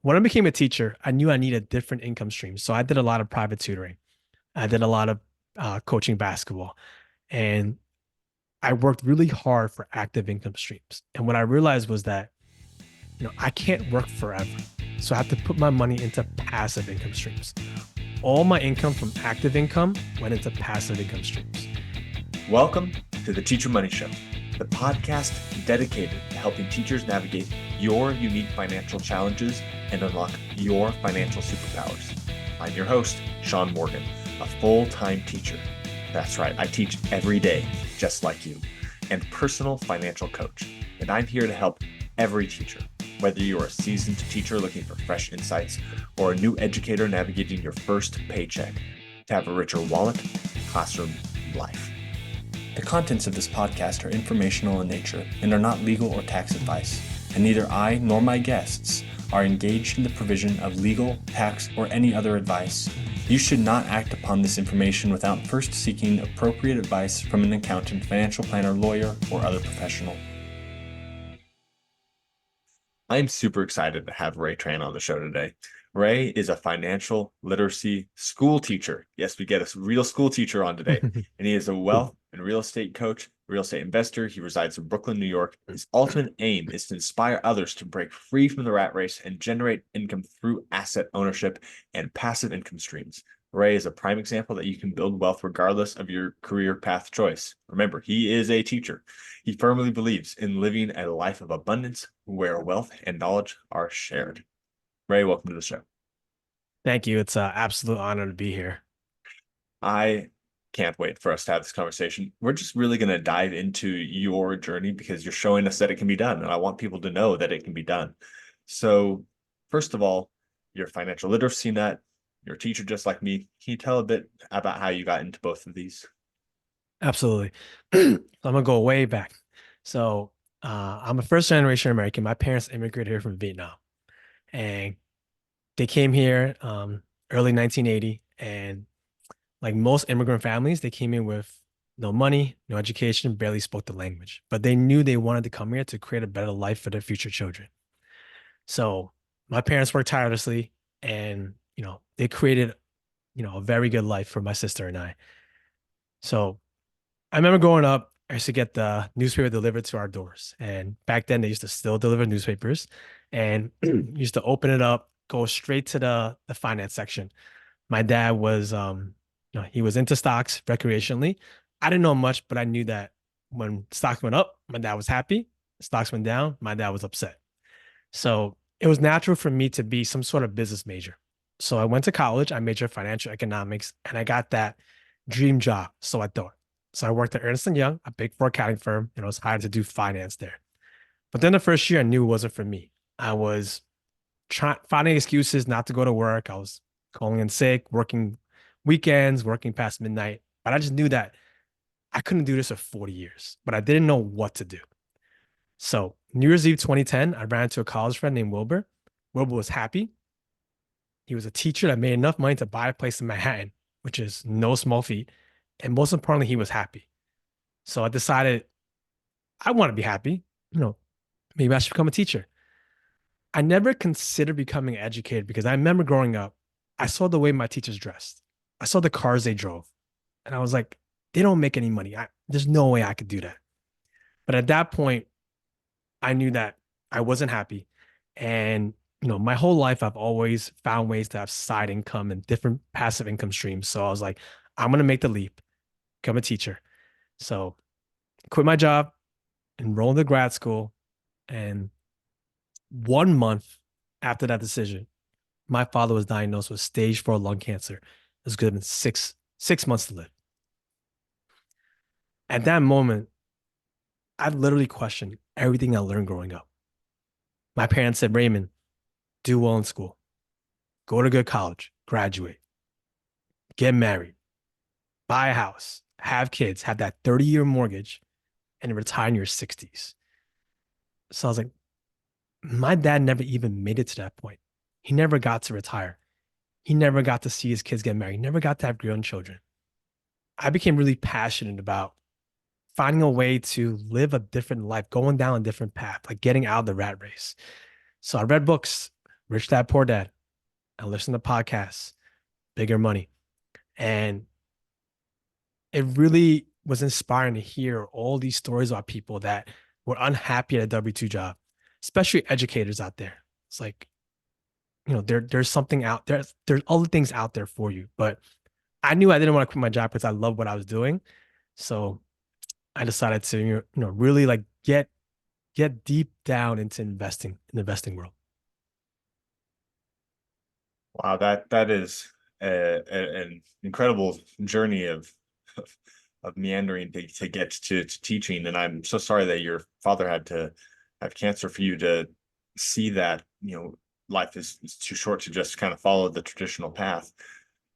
when I became a teacher, I knew I needed different income streams. So I did a lot of private tutoring. I did a lot of coaching basketball, and I worked really hard for active income streams. And what I realized was that, I can't work forever. So I have to put my money into passive income streams. All my income from active income went into passive income streams. Welcome to the Teacher Money Show, the podcast dedicated to helping teachers navigate your unique financial challenges and unlock your financial superpowers. I'm your host, Shaun Morgan, a full-time teacher. That's right, I teach every day, just like you, and personal financial coach. And I'm here to help every teacher, whether you're a seasoned teacher looking for fresh insights or a new educator navigating your first paycheck, to have a richer wallet, classroom, life. The contents of this podcast are informational in nature and are not legal or tax advice, and neither I nor my guests are engaged in the provision of legal, tax, or any other advice. You should not act upon this information without first seeking appropriate advice from an accountant, financial planner, lawyer, or other professional. I'm super excited to have Ray Tran on the show today. Ray is a financial literacy school teacher. Yes, we get a real school teacher on today. And he is a wealth and real estate coach, real estate investor. He resides in Brooklyn, New York. His ultimate aim is to inspire others to break free from the rat race and generate income through asset ownership and passive income streams. Ray is a prime example that you can build wealth regardless of your career path choice. Remember, he is a teacher. He firmly believes in living a life of abundance where wealth and knowledge are shared. Ray, welcome to the show. Thank you. It's an absolute honor to be here. I can't wait for us to have this conversation. We're just really going to dive into your journey because you're showing us that it can be done. And I want people to know that it can be done. So first of all, your financial literacy nut, you're a teacher just like me. Can you tell a bit about how you got into both of these? Absolutely. I'm going to go way back. So I'm a first generation American. My parents immigrated here from Vietnam, and they came here early 1980. And like most immigrant families, they came in with no money, no education, barely spoke the language, but they knew they wanted to come here to create a better life for their future children. So my parents worked tirelessly, and they created a very good life for my sister and I. So I remember growing up, I used to get the newspaper delivered to our doors. And back then they used to still deliver newspapers, and used to open it up, go straight to the finance section. My dad was he was into stocks recreationally. I didn't know much, but I knew that when stocks went up, my dad was happy. Stocks went down, my dad was upset. So it was natural for me to be some sort of business major. So I went to college, I majored in financial economics, and I got that dream job. So I thought. So I worked at Ernst& Young, a big four accounting firm, and I was hired to do finance there. But then the first year I knew it wasn't for me. I was finding excuses not to go to work. I was calling in sick, working weekends, working past midnight. But I just knew that I couldn't do this for 40 years, but I didn't know what to do. So New Year's Eve 2010, I ran into a college friend named Wilbur. Wilbur was happy. He was a teacher that made enough money to buy a place in Manhattan, which is no small feat. And most importantly, he was happy. So I decided I want to be happy. Maybe I should become a teacher. I never considered becoming an educator because I remember growing up, I saw the way my teachers dressed. I saw the cars they drove. And I was like, they don't make any money. There's no way I could do that. But at that point, I knew that I wasn't happy. And, my whole life, I've always found ways to have side income and different passive income streams. So I was like, I'm going to make the leap, become a teacher. So quit my job, enrolled into grad school. And 1 month after that decision, my father was diagnosed with stage 4 lung cancer. It was given six months to live. At that moment, I literally questioned everything I learned growing up. My parents said, Raymond, do well in school, go to good college, graduate, get married, buy a house, have kids, have that 30-year mortgage, and retire in your 60s. So I was like, my dad never even made it to that point. He never got to retire. He never got to see his kids get married. He never got to have grandchildren. I became really passionate about finding a way to live a different life, going down a different path, like getting out of the rat race. So I read books, Rich Dad Poor Dad. I listened to podcasts, Bigger Money. And it really was inspiring to hear all these stories about people that were unhappy at a W-2 job, especially educators out there. It's like, there's something out there. There's other things out there for you. But I knew I didn't want to quit my job because I love what I was doing. So I decided to, really like get deep down into investing in the investing world. Wow, that is an incredible journey of, of meandering to get to teaching. And I'm so sorry that your father had to have cancer for you to see that, life is too short to just kind of follow the traditional path.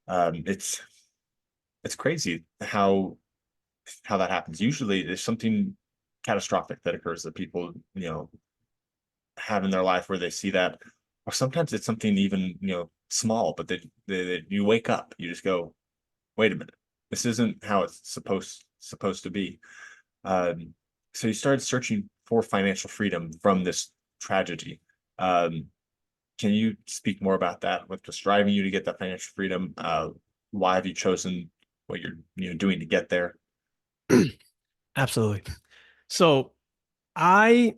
It's crazy how that happens. Usually there's something catastrophic that occurs that people, have in their life where they see that, or sometimes it's something even, small, but you wake up, you just go, wait a minute, this isn't how it's supposed to be. So you started searching for financial freedom from this tragedy. Um, can you speak more about that? What was driving you to get that financial freedom? Why have you chosen what you're doing to get there? Absolutely. So I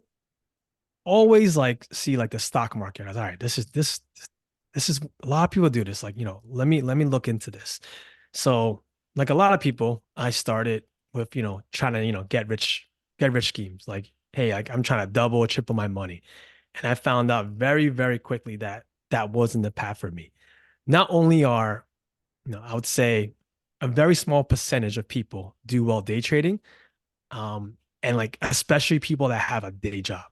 always like see like the stock market as all right, this is a lot of people do this. Like, let me look into this. So, like a lot of people, I started with, trying to, get rich schemes. Like, hey, like I'm trying to double or triple my money. And I found out very, very quickly that that wasn't the path for me. Not only are, I would say a very small percentage of people do well day trading, and like especially people that have a day job,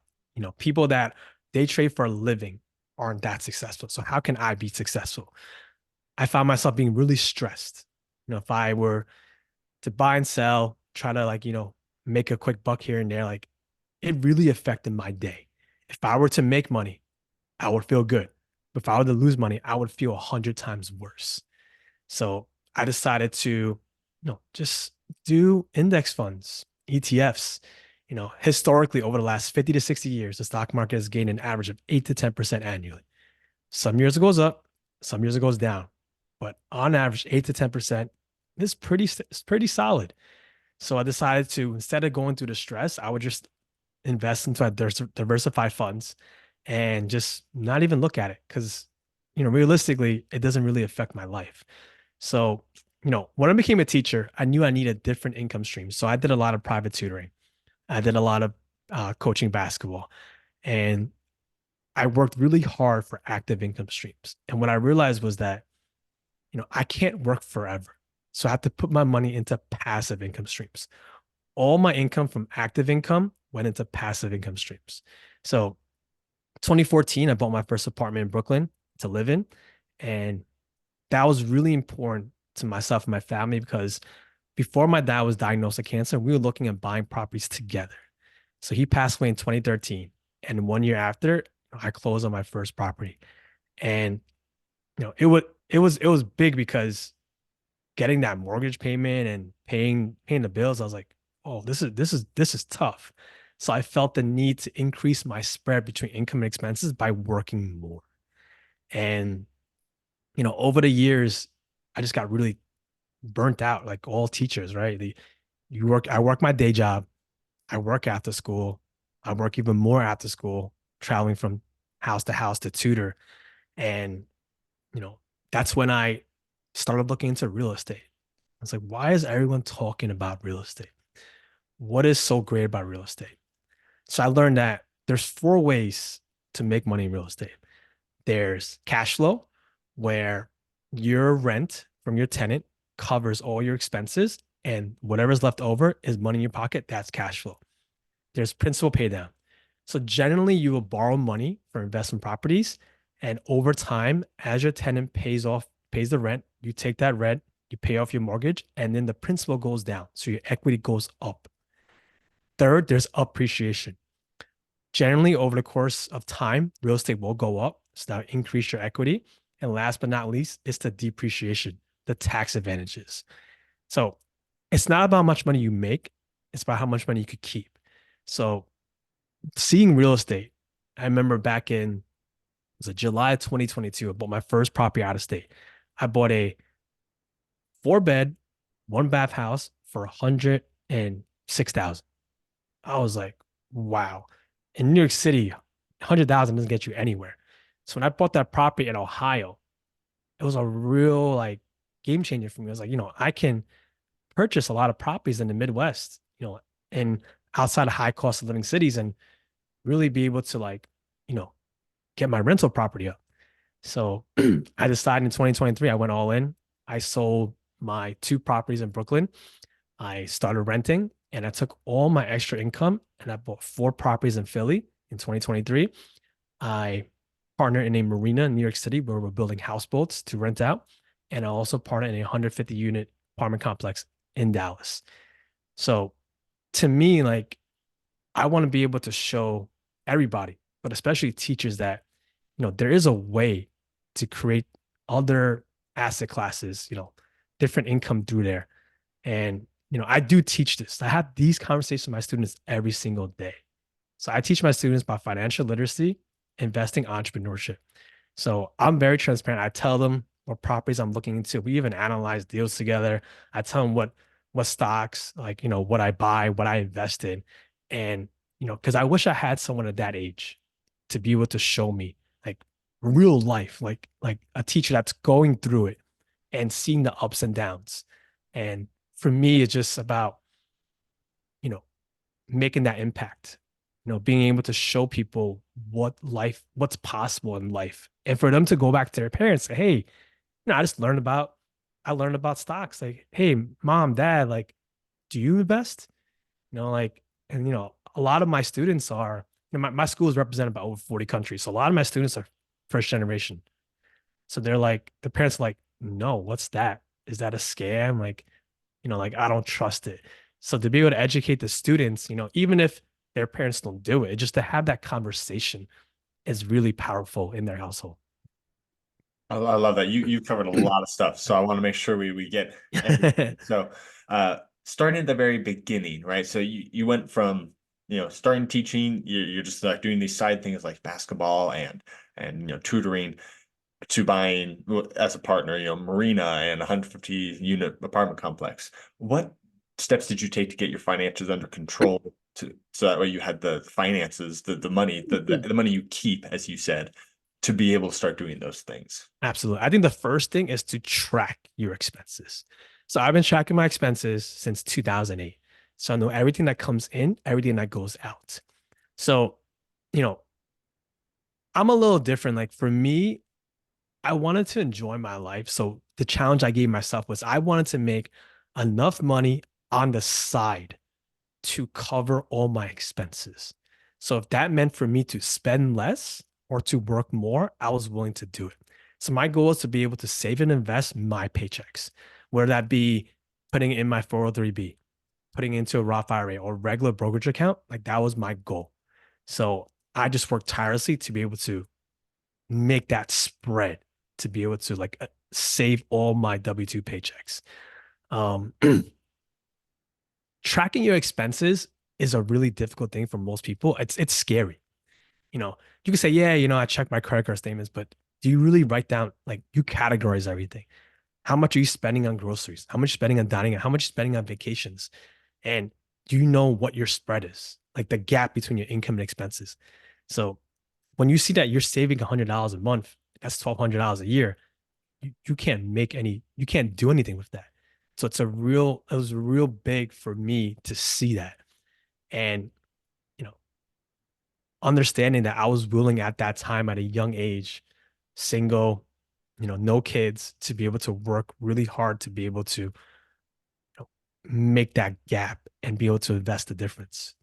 people that day trade for a living aren't that successful. So how can I be successful? I found myself being really stressed. If I were to buy and sell, try to like, make a quick buck here and there, like it really affected my day. If I were to make money, I would feel good. But if I were to lose money, I would feel 100 times worse. So I decided to, just do index funds, ETFs. Historically, over the last 50 to 60 years, the stock market has gained an average of 8 to 10% annually. Some years it goes up, some years it goes down. But on average, 8 to 10% is pretty solid. So I decided to, instead of going through the stress, I would just invest into diversified funds and just not even look at it because, realistically, it doesn't really affect my life. So, when I became a teacher, I knew I needed different income streams. So I did a lot of private tutoring. I did a lot of coaching basketball, and I worked really hard for active income streams. And what I realized was that, I can't work forever. So I have to put my money into passive income streams. All my income from active income went into passive income streams. So 2014, I bought my first apartment in Brooklyn to live in. And that was really important to myself and my family because before my dad was diagnosed with cancer, we were looking at buying properties together. So he passed away in 2013. And 1 year after, I closed on my first property. And it was big because getting that mortgage payment and paying the bills, I was like, oh, this is tough. So I felt the need to increase my spread between income and expenses by working more. And over the years, I just got really burnt out, like all teachers, right? I work my day job, I work after school, I work even more after school, traveling from house to house to tutor. And, you know, that's when I started looking into real estate. I was like, why is everyone talking about real estate? What is so great about real estate? So I learned that there's four ways to make money in real estate. There's cash flow, where your rent from your tenant covers all your expenses, and whatever's left over is money in your pocket. That's cash flow. There's principal pay down. So generally, you will borrow money for investment properties, and over time, as your tenant pays the rent, you take that rent, you pay off your mortgage, and then the principal goes down. So your equity goes up. Third, there's appreciation. Generally, over the course of time, real estate will go up. So that will increase your equity. And last but not least, it's the depreciation, the tax advantages. So it's not about how much money you make, it's about how much money you could keep. So seeing real estate, I remember back in was it July 2022. I bought my first property out of state. I bought a 4 bed, 1 bath house for 106,000. I was like, wow. In New York City, 100,000 doesn't get you anywhere. So when I bought that property in Ohio, it was a real like game changer for me. I was like, I can purchase a lot of properties in the Midwest, and outside of high cost of living cities and really be able to like, you know, get my rental property up. So I decided in 2023, I went all in. I sold my 2 properties in Brooklyn. I started renting and I took all my extra income and I bought 4 properties in Philly in 2023. I partnered in a marina in New York City where we're building houseboats to rent out. And I also partnered in a 150 unit apartment complex in Dallas. So to me, like, I want to be able to show everybody, but especially teachers that, there is a way to create other asset classes, different income through there. And, I do teach this. I have these conversations with my students every single day. So I teach my students about financial literacy, investing, entrepreneurship. So I'm very transparent. I tell them what properties I'm looking into. We even analyze deals together. I tell them what stocks, like, what I buy, what I invest in. And, because I wish I had someone at that age to be able to show me like real life, like a teacher that's going through it and seeing the ups and downs. And for me, it's just about, you know, making that impact, being able to show people what's possible in life. And for them to go back to their parents, say, hey, I learned about stocks. Like, hey, mom, dad, like, do you invest? Like, and a lot of my students are, my school is represented by over 40 countries. So a lot of my students are first generation. So they're like, the parents are like, no, what's that? Is that a scam? Like, like I don't trust it. So to be able to educate the students, even if their parents don't do it, just to have that conversation is really powerful in their household. I love that. You covered a lot of stuff, so I want to make sure we get everything. So, starting at the very beginning, right? So you went from starting teaching, you're just like doing these side things like basketball and tutoring to buying as a partner, marina and 150 unit apartment complex. What steps did you take to get your finances under control so that way you had the finances, the money, the money you keep, as you said, to be able to start doing those things? Absolutely. I think the first thing is to track your expenses. So I've been tracking my expenses since 2008. So I know everything that comes in, everything that goes out. So, you know, I'm a little different. Like for me, I wanted to enjoy my life. So the challenge I gave myself was I wanted to make enough money on the side to cover all my expenses. So if that meant for me to spend less or to work more, I was willing to do it. So my goal is to be able to save and invest my paychecks, whether that be putting it in my 403b, putting it into a Roth IRA or regular brokerage account. Like that was my goal. So I just worked tirelessly to be able to make that spread, to be able to like save all my W-2 paychecks. Um, Tracking your expenses is a really difficult thing for most people. It's scary. You can say, yeah, I check my credit card statements, but do you really write down, like you categorize everything? How much are you spending on groceries? How much spending on dining? How much spending on vacations? And do you know what your spread is? Like the gap between your income and expenses. So when you see that you're saving $100 a month, that's $1,200 a year. You can't do anything with that. So it was real big for me to see that. And, you know, understanding that I was willing at that time at a young age, single, no kids, to be able to work really hard to be able to make that gap and be able to invest the difference.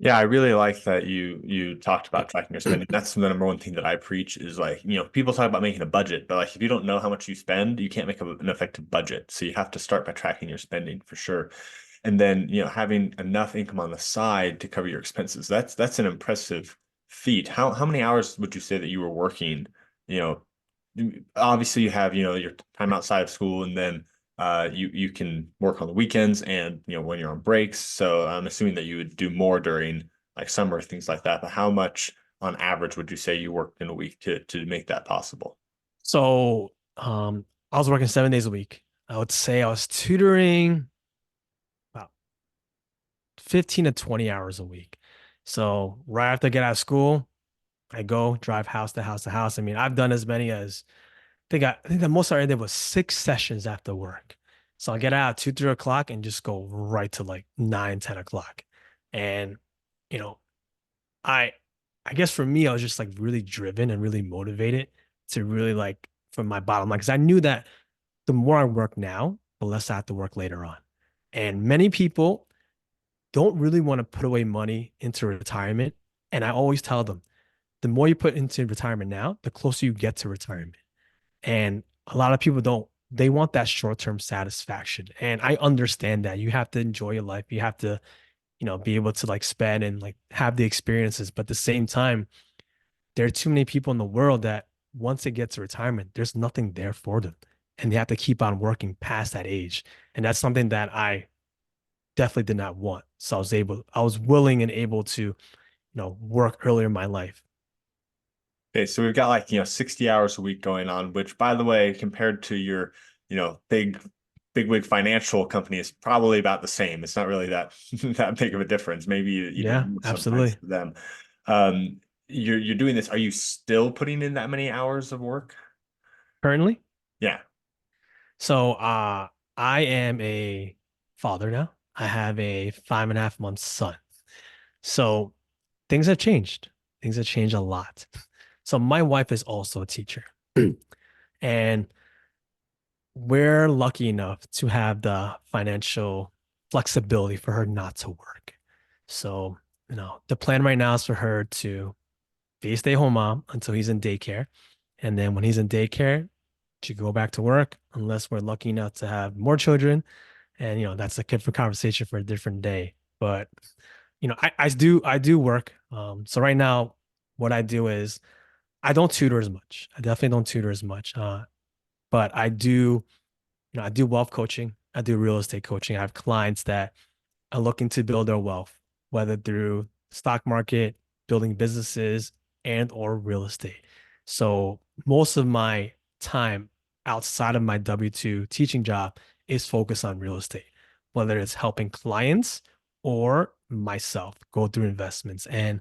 Yeah, I really like that you talked about tracking your spending. That's the number one thing that I preach is like, people talk about making a budget, but like if you don't know how much you spend, you can't make an effective budget. So you have to start by tracking your spending for sure. And then, having enough income on the side to cover your expenses. That's an impressive feat. How many hours would you say that you were working? You know, Obviously you have, your time outside of school and then you can work on the weekends and when you're on breaks. So I'm assuming that you would do more during like summer things like that. But how much on average would you say you worked in a week to make that possible? So I was working 7 days a week. I would say I was tutoring about 15 to 20 hours a week. So right after I get out of school, I go drive house to house to house. I mean, I've done as many as I think the most I did was 6 sessions after work. So I get out at 2, 3 o'clock and just go right to like 9, 10 o'clock. And, you know, I I guess for me, I was just like really driven and really motivated to really like from my bottom line. Because I knew that the more I work now, the less I have to work later on. And many people don't really want to put away money into retirement. And I always tell them, the more you put into retirement now, the closer you get to retirement. And a lot of people don't, they want that short-term satisfaction. And I understand that you have to enjoy your life. You have to, be able to like spend and like have the experiences. But at the same time, there are too many people in the world that once they get to retirement, there's nothing there for them. And they have to keep on working past that age. And that's something that I definitely did not want. So I was willing and able to, work earlier in my life. Okay, so we've got like, 60 hours a week going on, which by the way, compared to your, big wig financial company is probably about the same. It's not really that that big of a difference, maybe even Yeah, more sometimes absolutely. for them. Um, you're doing this. Are you still putting in that many hours of work? Currently. Yeah. So I am a father now. I have a 5.5 month son. So things have changed. Things have changed a lot. So my wife is also a teacher. And we're lucky enough to have the financial flexibility for her not to work. So, the plan right now is for her to be a stay-at-home mom until he's in daycare. And then when he's in daycare, to go back to work unless we're lucky enough to have more children. And that's a different conversation for a different day. But I do work. So right now, what I do is I don't tutor as much. I definitely don't tutor as much. But I do wealth coaching. I do real estate coaching. I have clients that are looking to build their wealth, whether through stock market, building businesses, and or real estate. So most of my time outside of my W-2 teaching job is focused on real estate, whether it's helping clients or myself go through investments. And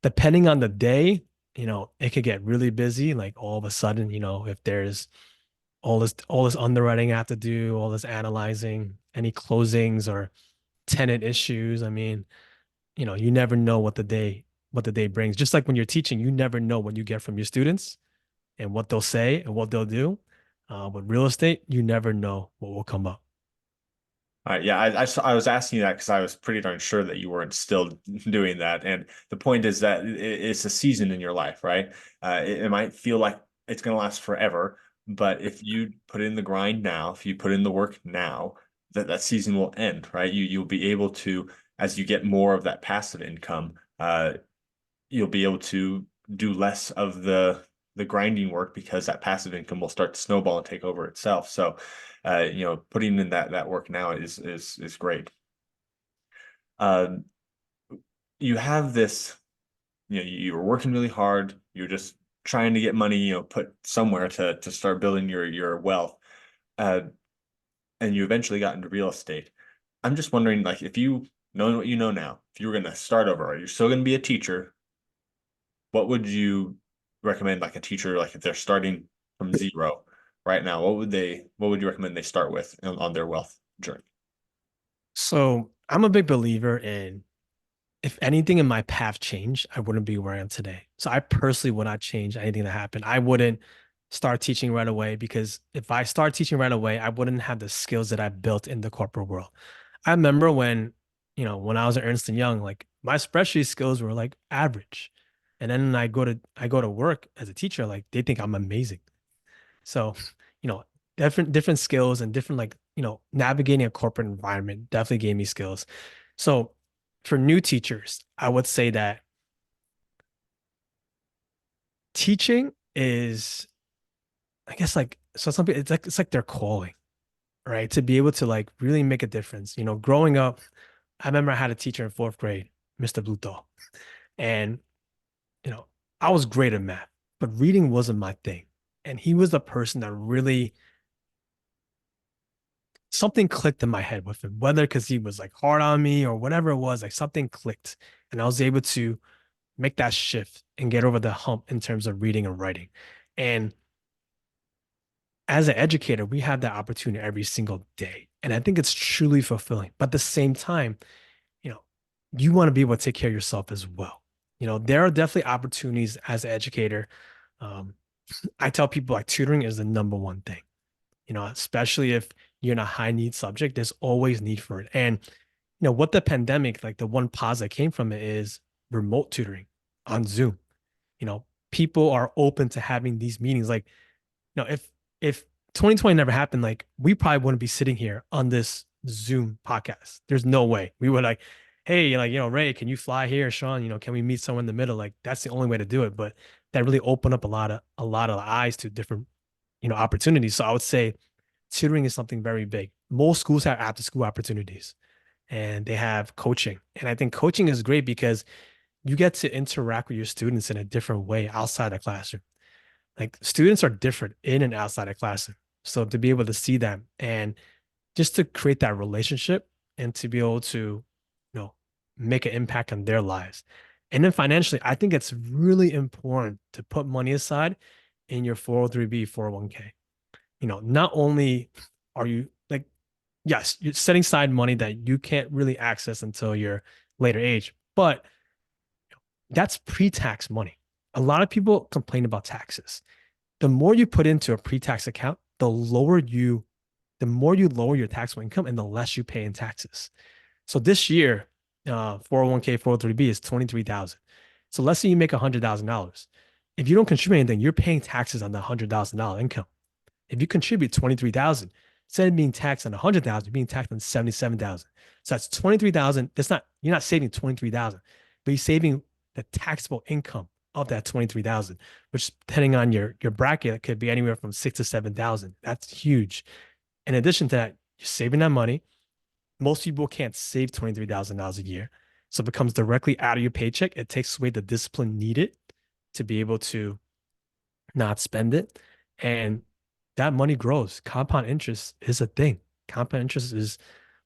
depending on the day, it could get really busy. Like all of a sudden, if there's all this underwriting I have to do, all this analyzing, any closings or tenant issues. I mean, you never know what the day brings. Just like when you're teaching, you never know what you get from your students and what they'll say and what they'll do. With real estate, you never know what will come up. All right, yeah, I was asking you that because I was pretty darn sure that you weren't still doing that. And the point is that it's a season in your life, right? It might feel like it's going to last forever, but if you put in the grind now, if you put in the work now, that season will end, right? You'll be able to, as you get more of that passive income, you'll be able to do less of the grinding work because that passive income will start to snowball and take over itself. So, putting in that work now is great. Um, you have this, you're working really hard. You're just trying to get money, put somewhere to start building your wealth. Uh, and you eventually got into real estate. I'm just wondering, like, if you knowing what you know now, if you were going to start over, are you still going to be a teacher? What would you recommend, like a teacher, like if they're starting from zero right now, what would you recommend they start with on their wealth journey? So I'm a big believer in if anything in my path changed, I wouldn't be where I am today. So I personally would not change anything that happened. I wouldn't start teaching right away because if I start teaching right away, I wouldn't have the skills that I built in the corporate world. I remember when I was at Ernst and Young, like my spreadsheet skills were like average. And then I go to work as a teacher, like they think I'm amazing. So, you know, different skills and different like, navigating a corporate environment definitely gave me skills. So for new teachers, I would say that teaching is, I guess like so some people it's like their calling, right? To be able to like really make a difference. Growing up, I remember I had a teacher in fourth grade, Mr. Bluto. And you know, I was great at math, but reading wasn't my thing. And he was the person that really something clicked in my head with him, whether because he was like hard on me or whatever it was, like something clicked. And I was able to make that shift and get over the hump in terms of reading and writing. And as an educator, we have that opportunity every single day. And I think it's truly fulfilling. But at the same time, you know, you want to be able to take care of yourself as well. There are definitely opportunities as an educator. Um, I tell people like tutoring is the number one thing, especially if you're in a high need subject, there's always need for it. And, what the pandemic, like the one pause that came from it is remote tutoring on Zoom. People are open to having these meetings. Like, if 2020 never happened, like we probably wouldn't be sitting here on this Zoom podcast. There's no way we would like, hey, like, Ray, can you fly here? Shaun, can we meet somewhere in the middle? Like that's the only way to do it. But that really opened up a lot of eyes to different, opportunities. So I would say tutoring is something very big. Most schools have after school opportunities and they have coaching. And I think coaching is great because you get to interact with your students in a different way outside the classroom. Like students are different in and outside of classroom. So to be able to see them and just to create that relationship and to be able to, make an impact on their lives. And then financially, I think it's really important to put money aside in your 403b, 401k. Not only are you like, yes, you're setting aside money that you can't really access until your later age, but that's pre-tax money. A lot of people complain about taxes. The more you put into a pre-tax account, the more you lower your taxable income and the less you pay in taxes. So this year, 401k, 403b is 23,000. So let's say you make $100,000. If you don't contribute anything, you're paying taxes on the $100,000 income. If you contribute 23,000, instead of being taxed on 100,000, you're being taxed on 77,000. So that's 23,000. You're not saving 23,000, but you're saving the taxable income of that 23,000, which depending on your bracket, it could be anywhere from 6 to 7,000. That's huge. In addition to that, you're saving that money. Most people can't save $23,000 a year. So it becomes directly out of your paycheck. It takes away the discipline needed to be able to not spend it. And that money grows. Compound interest is a thing. Compound interest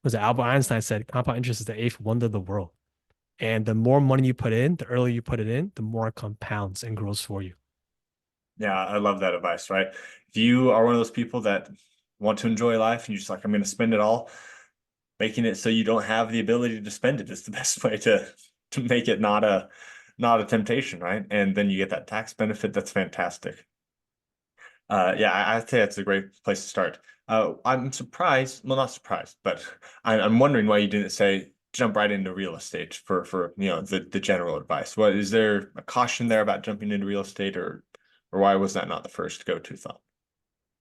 was Albert Einstein said, compound interest is the eighth wonder of the world. And the more money you put in, the earlier you put it in, the more it compounds and grows for you. Yeah, I love that advice, right? If you are one of those people that want to enjoy life and you're just like, I'm going to spend it all, making it so you don't have the ability to spend it is the best way to make it not a temptation, right? And then you get that tax benefit. That's fantastic. Yeah, I'd say that's a great place to start. I'm surprised, well, not surprised, but I'm wondering why you didn't say jump right into real estate for the general advice. What is there a caution there about jumping into real estate, or why was that not the first go-to thought?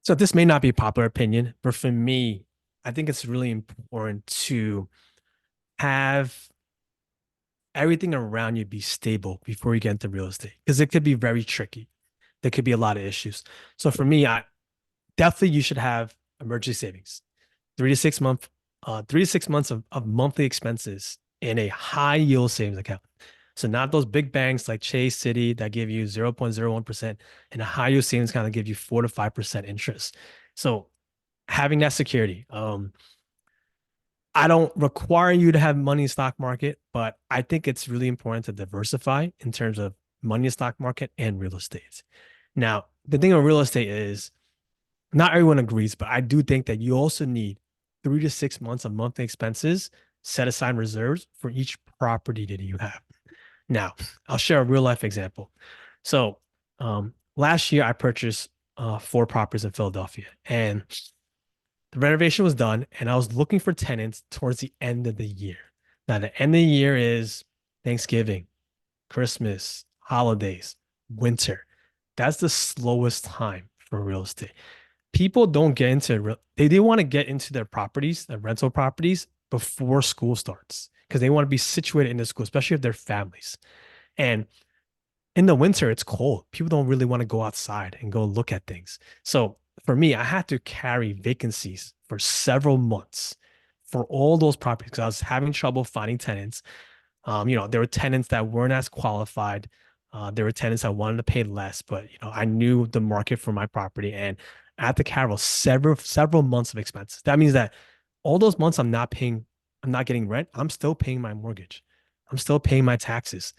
So this may not be popular opinion, but for me, I think it's really important to have everything around you be stable before you get into real estate because it could be very tricky. There could be a lot of issues. So for me, I definitely you should have emergency savings, 3 to 6 months of monthly expenses in a high yield savings account. So not those big banks like Chase City that give you 0.01% and a high yield savings account that give you 4 to 5% interest. So having that security. I don't require you to have money in stock market, but I think it's really important to diversify in terms of money in stock market and real estate. Now, the thing with real estate is not everyone agrees, but I do think that you also need 3 to 6 months of monthly expenses, set aside reserves for each property that you have. Now, I'll share a real life example. So, last year I purchased 4 properties in Philadelphia, and the renovation was done, and I was looking for tenants towards the end of the year. Now, the end of the year is Thanksgiving, Christmas, holidays, winter. That's the slowest time for real estate. People don't get into they want to get into their properties, their rental properties before school starts because they want to be situated in the school, especially if they're families. And in the winter, it's cold. People don't really want to go outside and go look at things. So for me, I had to carry vacancies for several months for all those properties because I was having trouble finding tenants. There were tenants that weren't as qualified. There were tenants I wanted to pay less, but I knew the market for my property, and I had to carry several months of expenses. That means that all those months I'm not getting rent. I'm still paying my mortgage. I'm still paying my taxes.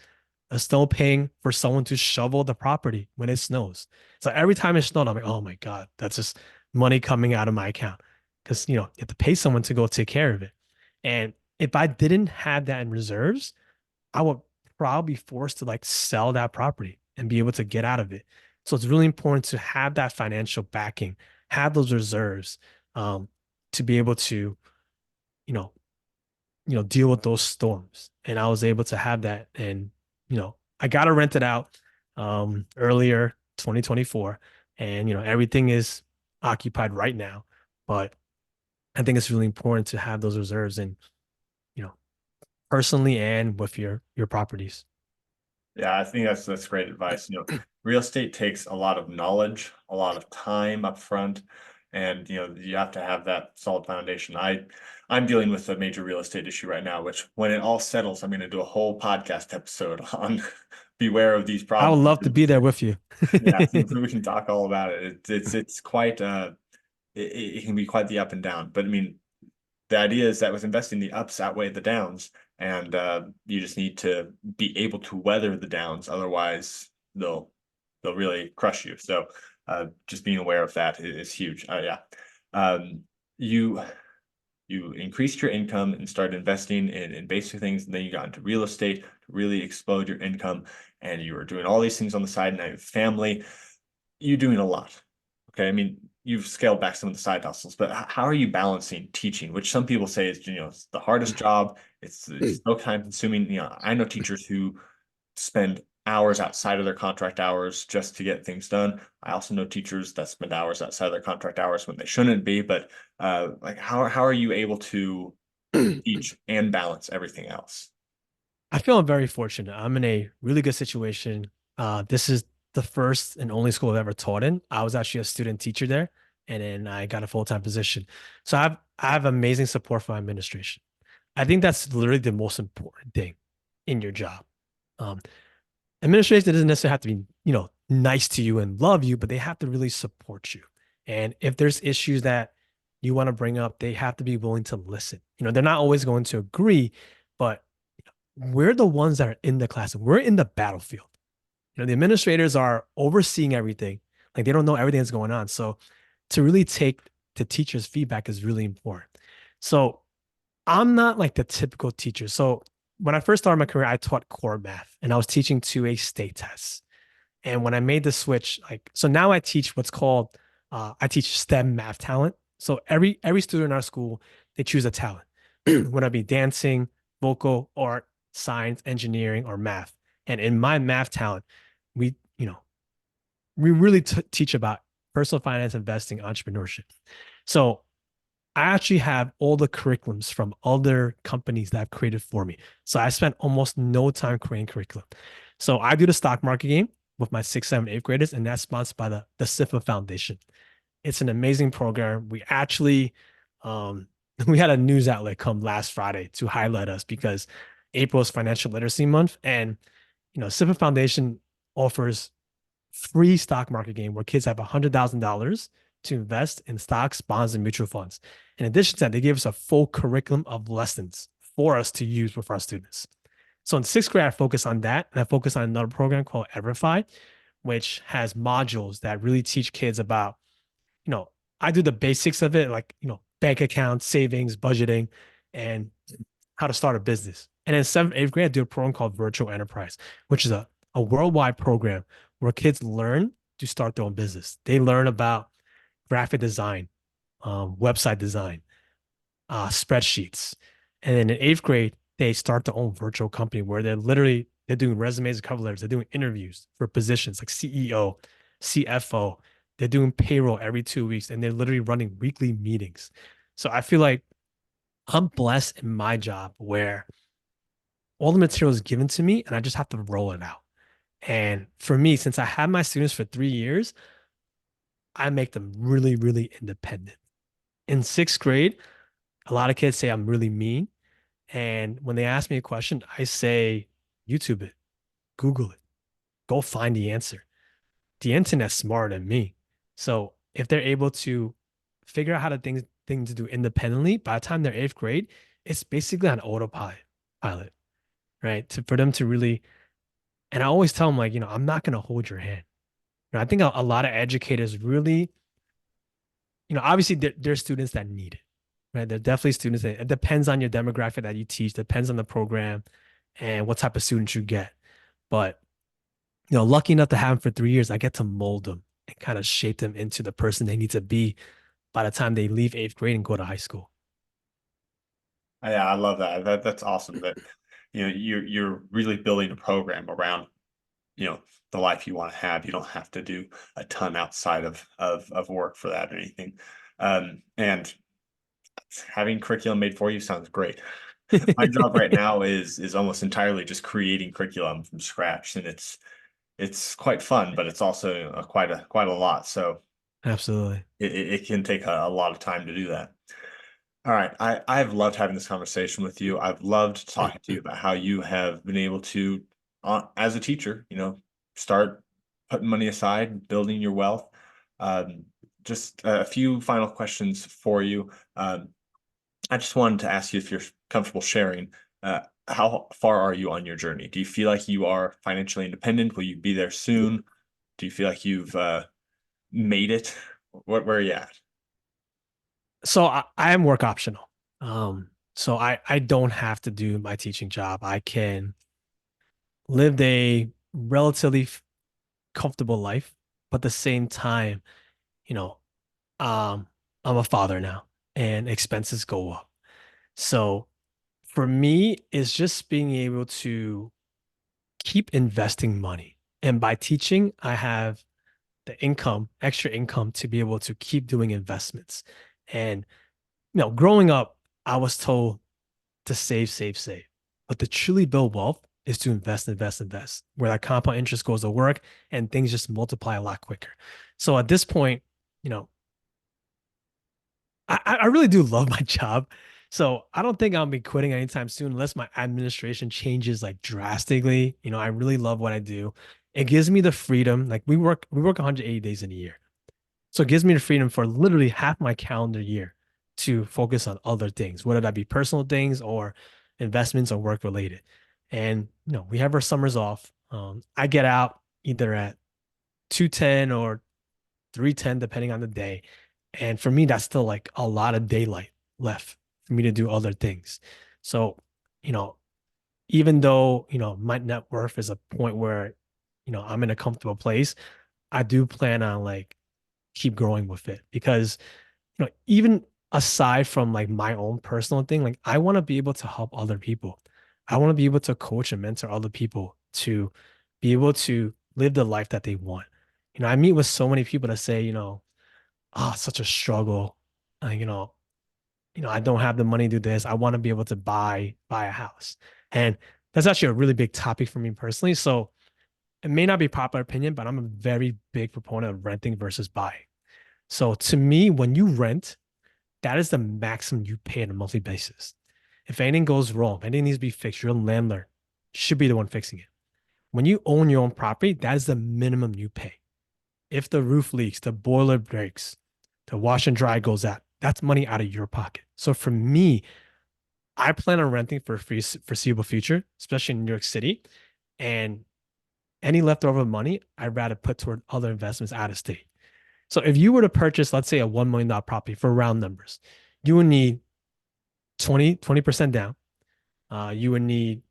I'm still paying for someone to shovel the property when it snows. So every time it snowed, I'm like, oh my God, that's just money coming out of my account. Because you have to pay someone to go take care of it. And if I didn't have that in reserves, I would probably be forced to like sell that property and be able to get out of it. So it's really important to have that financial backing, have those reserves, um, to be able to, you know, deal with those storms. And I was able to have that. And, I got to rent it out earlier 2024. And, everything is occupied right now. But I think it's really important to have those reserves and, you know, personally and with your properties. Yeah, I think that's great advice. Real estate takes a lot of knowledge, a lot of time up front, and you have to have that solid foundation. I'm dealing with a major real estate issue right now, which when it all settles, I'm going to do a whole podcast episode on beware of these I would problems. love to be there with you. Yeah, we can talk all about it. It's quite it can be quite the up and down. But I mean, the idea is that with investing, the ups outweigh the downs, and you just need to be able to weather the downs. Otherwise, they'll really crush you. So just being aware of that is huge. Yeah, um, you you increased your income and started investing in basic things, and then you got into real estate to really explode your income, and you were doing all these things on the side. And now you have family. You're doing a lot. Okay, I mean, you've scaled back some of the side hustles, but how are you balancing teaching, which some people say is, it's the hardest job. It's so time consuming. I know teachers who spend hours outside of their contract hours just to get things done. I also know teachers that spend hours outside of their contract hours when they shouldn't be. But like, how are you able to teach and balance everything else? I feel I'm very fortunate. I'm in a really good situation. This is the first and only school I've ever taught in. I was actually a student teacher there, and then I got a full-time position. So I have amazing support from my administration. I think that's literally the most important thing in your job. Um, Administration doesn't necessarily have to be, nice to you and love you, but they have to really support you. And if there's issues that you want to bring up, they have to be willing to listen. They're not always going to agree, but we're the ones that are in the class. We're in the battlefield. The administrators are overseeing everything. Like they don't know everything that's going on. So to really take the teacher's feedback is really important. So I'm not like the typical teacher. So when I first started my career, I taught core math and I was teaching 2A state tests. And when I made the switch, so now I teach what's called I teach STEM math talent. So every student in our school, they choose a talent, whether it be dancing, vocal, art, science, engineering, or math. And in my math talent, we, we really teach about personal finance, investing, entrepreneurship. So I actually have all the curriculums from other companies that have created for me. So I spent almost no time creating curriculum. So I do the stock market game with my sixth, seventh, eighth graders, and that's sponsored by the SIFA Foundation. It's an amazing program. We actually we had a news outlet come last Friday to highlight us because April is Financial Literacy Month, and SIFA Foundation offers free stock market game where kids have $100,000 to invest in stocks, bonds, and mutual funds. In addition to that, they gave us a full curriculum of lessons for us to use with our students. So in sixth grade, I focus on that, and I focus on another program called Everify, which has modules that really teach kids about, you know, I do the basics of it, like, bank accounts, savings, budgeting, and how to start a business. And in seventh, eighth grade, I do a program called Virtual Enterprise, which is a worldwide program where kids learn to start their own business. They learn about graphic design, website design, spreadsheets. And then in eighth grade, they start their own virtual company where they're doing resumes and cover letters. They're doing interviews for positions like CEO, CFO. They're doing payroll every 2 weeks, and they're literally running weekly meetings. So I feel like I'm blessed in my job where all the material is given to me and I just have to roll it out. And for me, since I had my students for 3 years, I make them really, really independent. In sixth grade, a lot of kids say I'm really mean. And when they ask me a question, I say, YouTube it, Google it. go find the answer. The internet's smarter than me. So if they're able to figure out how to things to do independently, by the time they're eighth grade, it's basically on autopilot, right? For them to really, and I always tell them like, I'm not gonna hold your hand. I think a lot of educators really, obviously there's students that need it, right? There are definitely students that it depends on your demographic that you teach, depends on the program and what type of students you get. But lucky enough to have them for 3 years, I get to mold them and kind of shape them into the person they need to be by the time they leave eighth grade and go to high school. Yeah, I love that. That's awesome. That you're really building a program around the life you want to have. You don't have to do a ton outside of work for that or anything. And having curriculum made for you sounds great. My job right now is almost entirely just creating curriculum from scratch, and it's quite fun, but it's also quite a lot. So Absolutely. it can take a lot of time to do that. All right. I've loved having this conversation with you. I've loved talking to you about how you have been able to, as a teacher, start putting money aside, building your wealth. Um, just a few final questions for you. I just wanted to ask you if you're comfortable sharing. How far are you on your journey? Do you feel like you are financially independent? Will you be there soon? Do you feel like you've made it? Where are you at? So I am work optional. So I don't have to do my teaching job. I can live a relatively comfortable life, but at the same time, you know, um, I'm a father now and expenses go up. So for me, it's just being able to keep investing money. And by teaching, I have the income, extra income to be able to keep doing investments. And growing up, I was told to save, save, save. But to truly build wealth is to invest, invest, invest, where that compound interest goes to work and things just multiply a lot quicker. So at this point, you know, I really do love my job. So I don't think I'll be quitting anytime soon unless my administration changes like drastically. I really love what I do. It gives me the freedom. Like we work 180 days in a year. So it gives me the freedom for literally half my calendar year to focus on other things, whether that be personal things or investments or work related. And we have our summers off. I get out either at 2:10 or 3:10, depending on the day. And for me, that's still like a lot of daylight left for me to do other things. So, you know, even though, my net worth is a point where, I'm in a comfortable place, I do plan on like keep growing with it because even aside from like my own personal thing, like I want to be able to help other people. I want to be able to coach and mentor other people to be able to live the life that they want. I meet with so many people that say, oh, it's such a struggle. I don't have the money to do this. I want to be able to buy a house. And that's actually a really big topic for me personally. So it may not be popular opinion, but I'm a very big proponent of renting versus buying. So to me, when you rent, that is the maximum you pay on a monthly basis. If anything goes wrong, if anything needs to be fixed, your landlord should be the one fixing it. When you own your own property, that is the minimum you pay. If the roof leaks, the boiler breaks, the wash and dry goes out, that's money out of your pocket. So for me, I plan on renting for a foreseeable future, especially in New York City. And any leftover money, I'd rather put toward other investments out of state. So if you were to purchase, let's say, a $1 million property for round numbers, you would need 20% down. You would need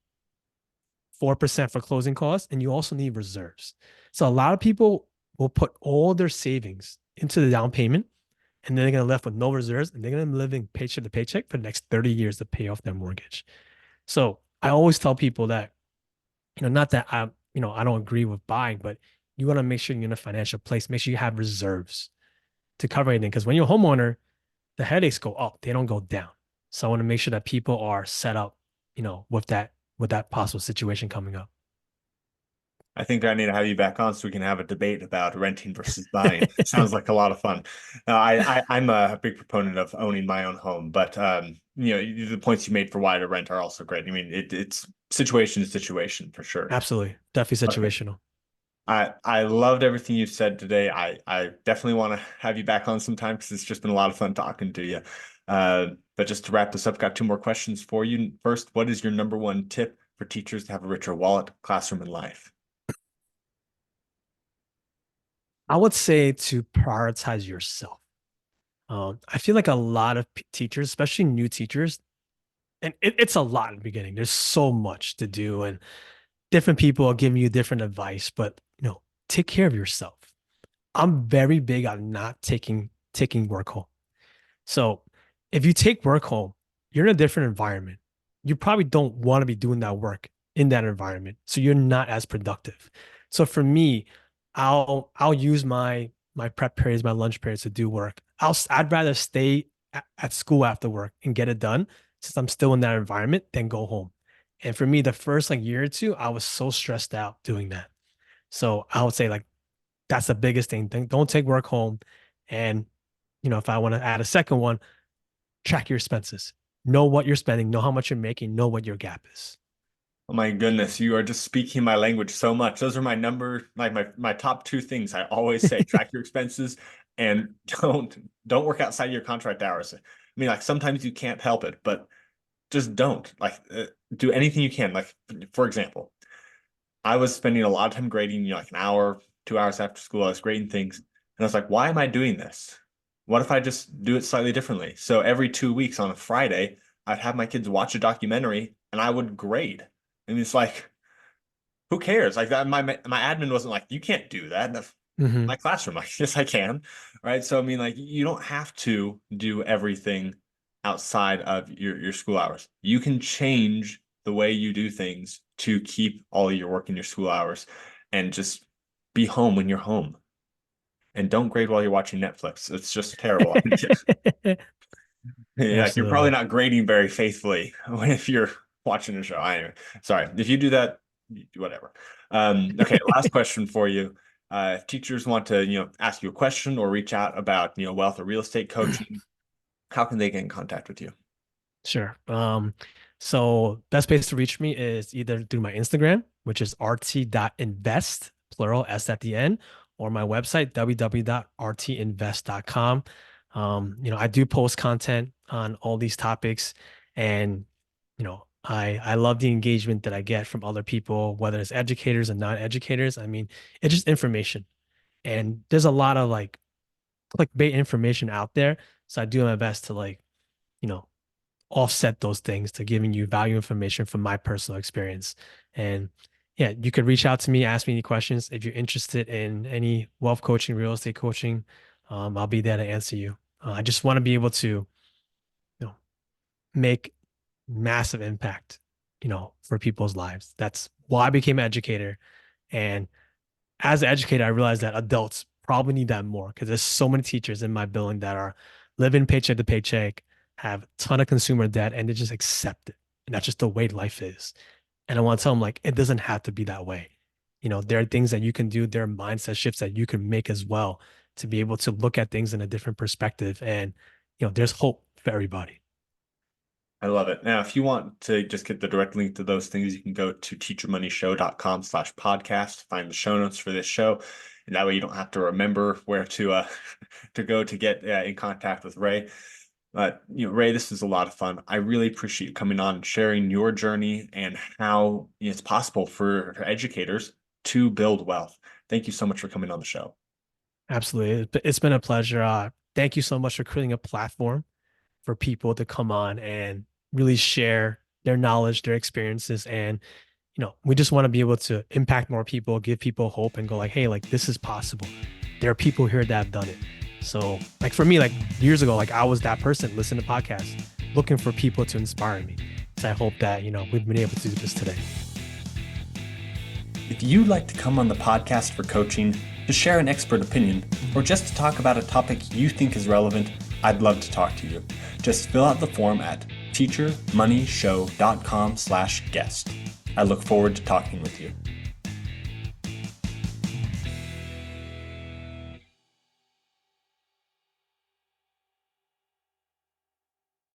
4% for closing costs, and you also need reserves. So a lot of people will put all their savings into the down payment, and then they're going to be left with no reserves, and they're going to be living paycheck to paycheck for the next 30 years to pay off their mortgage. So I always tell people that, not that I don't agree with buying, but you want to make sure you're in a financial place. Make sure you have reserves to cover anything. Because when you're a homeowner, the headaches go up, they don't go down. So I want to make sure that people are set up, with that possible situation coming up. I think I need to have you back on so we can have a debate about renting versus buying. Sounds like a lot of fun. I'm a big proponent of owning my own home, but the points you made for why to rent are also great. I mean, it's situation to situation for sure. Absolutely. Definitely Okay. situational. I loved everything you said today. I definitely want to have you back on sometime because it's just been a lot of fun talking to you. But just to wrap this up, got two more questions for you. First, what is your number one tip for teachers to have a richer wallet, classroom, and life? I would say to prioritize yourself. I feel like a lot of teachers, especially new teachers, and it's a lot in the beginning. There's so much to do, and different people are giving you different advice, but take care of yourself. I'm very big on not taking work home. So if you take work home, you're in a different environment. You probably don't want to be doing that work in that environment. So you're not as productive. So for me, I'll use my prep periods, my lunch periods to do work. I'd rather stay at school after work and get it done since I'm still in that environment than go home. And for me, the first like year or two, I was so stressed out doing that. So I would say like that's the biggest thing. Don't take work home. And if I want to add a second one, track your expenses. Know what you're spending, know how much you're making, know what your gap is. Oh my goodness, you are just speaking my language so much. Those are my number, like my top two things I always say. Track your expenses and don't work outside your contract hours. I mean, like sometimes you can't help it, but just don't. Like do anything you can. Like for example, I was spending a lot of time grading, like an hour, 2 hours after school. I was grading things, and I was like, why am I doing this? What if I just do it slightly differently? So every 2 weeks on a Friday, I'd have my kids watch a documentary and I would grade. And it's like, who cares? Like that, my admin wasn't like, you can't do that in Hmm. my classroom. Like, yes, I can. Right. So I mean, like, you don't have to do everything outside of your school hours. You can change the way you do things to keep all of your work in your school hours and just be home when you're home. And don't grade while you're watching Netflix. It's just terrible. Yeah, you're probably Absolutely. not grading very faithfully if you're watching a show. Anyway, sorry. If you do that, whatever. Okay, last question for you. If teachers want to, ask you a question or reach out about, wealth or real estate coaching, how can they get in contact with you? Sure. So best place to reach me is either through my Instagram, which is rt.invest, plural S at the end, or my website, www.rtinvest.com. I do post content on all these topics, and I love the engagement that I get from other people, whether it's educators and non-educators. I mean, it's just information. And there's a lot of like clickbait information out there. So I do my best to like, you know, offset those things to giving you value information from my personal experience. And yeah, you could reach out to me, ask me any questions. If you're interested in any wealth coaching, real estate coaching, I'll be there to answer you. I just want to be able to, make massive impact, for people's lives. That's why I became an educator. And as an educator, I realized that adults probably need that more because there's so many teachers in my building that are living paycheck to paycheck, have a ton of consumer debt, and they just accept it. And that's just the way life is. And I want to tell them, like, it doesn't have to be that way. There are things that you can do, there are mindset shifts that you can make as well to be able to look at things in a different perspective. And, there's hope for everybody. I love it. Now, if you want to just get the direct link to those things, you can go to teachermoneyshow.com/podcast, find the show notes for this show. And that way you don't have to remember where to to go to get in contact with Ray. But Ray, this is a lot of fun. I really appreciate you coming on and sharing your journey and how it's possible for educators to build wealth. Thank you so much for coming on the show. Absolutely. It's been a pleasure. Thank you so much for creating a platform for people to come on and really share their knowledge, their experiences. And, we just want to be able to impact more people, give people hope and go like, hey, like this is possible. There are people here that have done it. So like for me, like years ago, like I was that person listening to podcasts, looking for people to inspire me. So I hope that, we've been able to do this today. If you'd like to come on the podcast for coaching, to share an expert opinion, or just to talk about a topic you think is relevant, I'd love to talk to you. Just fill out the form at teachermoneyshow.com/guest. I look forward to talking with you.